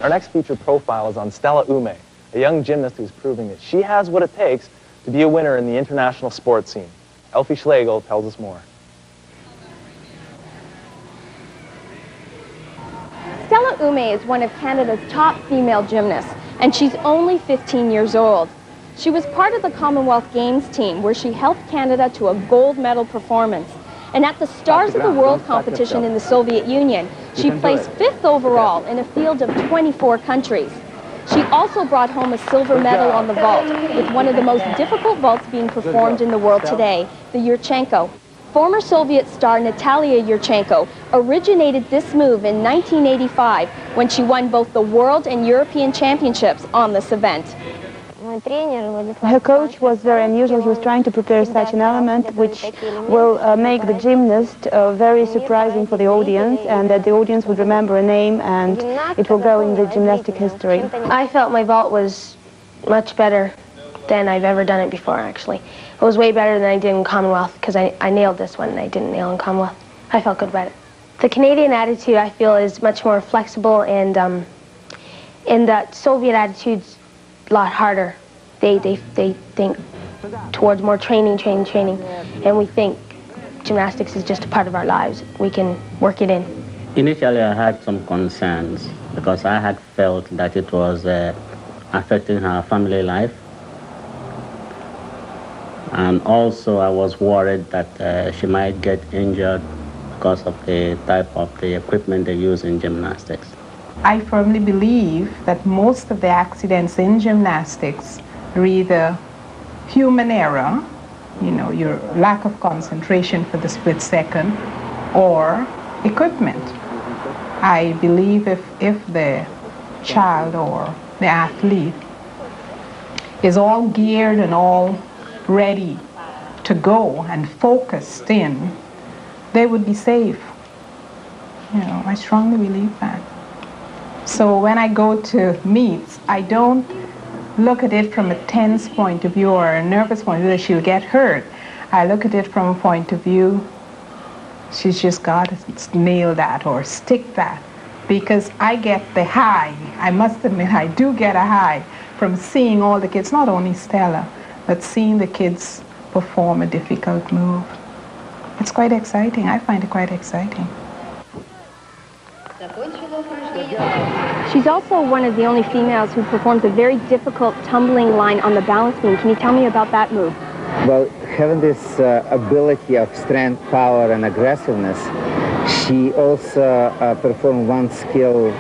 Our next feature profile is on Stella Umeh, a young gymnast who's proving that she has what it takes to be a winner in the international sports scene. Elfie Schlegel tells us more. Stella Umeh is one of Canada's top female gymnasts, and she's only 15 years old. She was part of the Commonwealth Games team, where she helped Canada to a gold medal performance. And at the Stars of the World competition in the Soviet Union, she placed 5th overall in a field of 24 countries. She also brought home a silver medal on the vault, with one of the most difficult vaults being performed in the world today, the Yurchenko. Former Soviet star Natalia Yurchenko originated this move in 1985 when she won both the World and European Championships on this event. Her coach was very unusual. He was trying to prepare such an element which will make the gymnast very surprising for the audience, and that the audience would remember a name and it will go in the gymnastic history. I felt my vault was much better than I've ever done it before, actually. It was way better than I did in Commonwealth, because I nailed this one and I didn't nail in Commonwealth. I felt good about it. The Canadian attitude, I feel, is much more flexible, and in the Soviet attitude's a lot harder. They think towards more training, and we think gymnastics is just a part of our lives. We can work it in. Initially, I had some concerns because I had felt that it was affecting her family life. And also, I was worried that she might get injured because of the type of the equipment they use in gymnastics. I firmly believe that most of the accidents in gymnastics are either human error, you know, your lack of concentration for the split second, or equipment. I believe if the child or the athlete is all geared and all ready to go and focused in, they would be safe. You know, I strongly believe that. So when I go to meets, I don't look at it from a tense point of view or a nervous point of view that she'll get hurt. I look at it from a point of view, she's just got to nail that or stick that, because I get the high. I must admit, I do get a high from seeing all the kids, not only Stella, but seeing the kids perform a difficult move. It's quite exciting. I find it quite exciting. She's also one of the only females who performs a very difficult tumbling line on the balance beam. Can you tell me about that move? Well, having this ability of strength, power, and aggressiveness, she also performed one skill,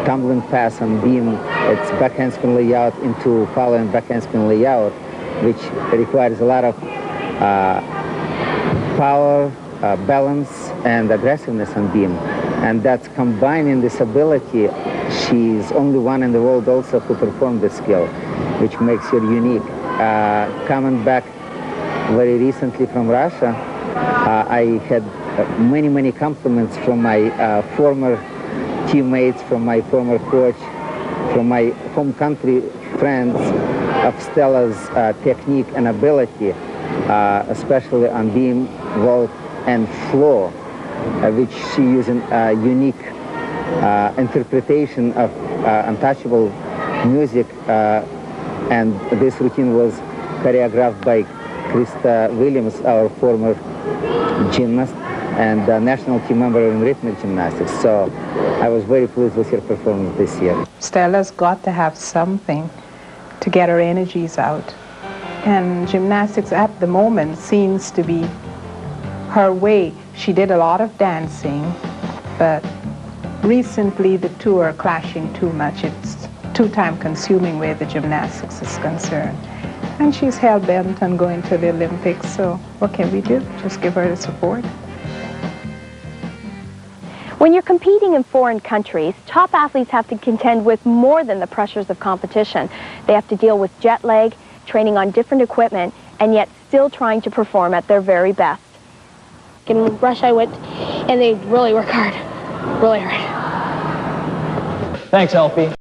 tumbling pass on beam. It's back handspring layout into following back handspring layout, which requires a lot of power, balance, and aggressiveness on beam. And that's combining this ability. She's only one in the world also who performed this skill, which makes her unique. Coming back very recently from Russia, I had many compliments from my former teammates, from my former coach, from my home country friends of Stella's technique and ability, especially on beam, vault, and floor, which she using a unique interpretation of untouchable music, and this routine was choreographed by Krista Williams, our former gymnast and national team member in rhythmic gymnastics. So I was very pleased with her performance this year. Stella's got to have something to get her energies out, and gymnastics at the moment seems to be her way. She did a lot of dancing, but recently the two are clashing too much. It's too time-consuming where the gymnastics is concerned. And she's hell-bent on going to the Olympics, so what can we do? Just give her the support. When you're competing in foreign countries, top athletes have to contend with more than the pressures of competition. They have to deal with jet lag, training on different equipment, and yet still trying to perform at their very best. In Russia I went, and they really work hard, really hard. Thanks, Elfie.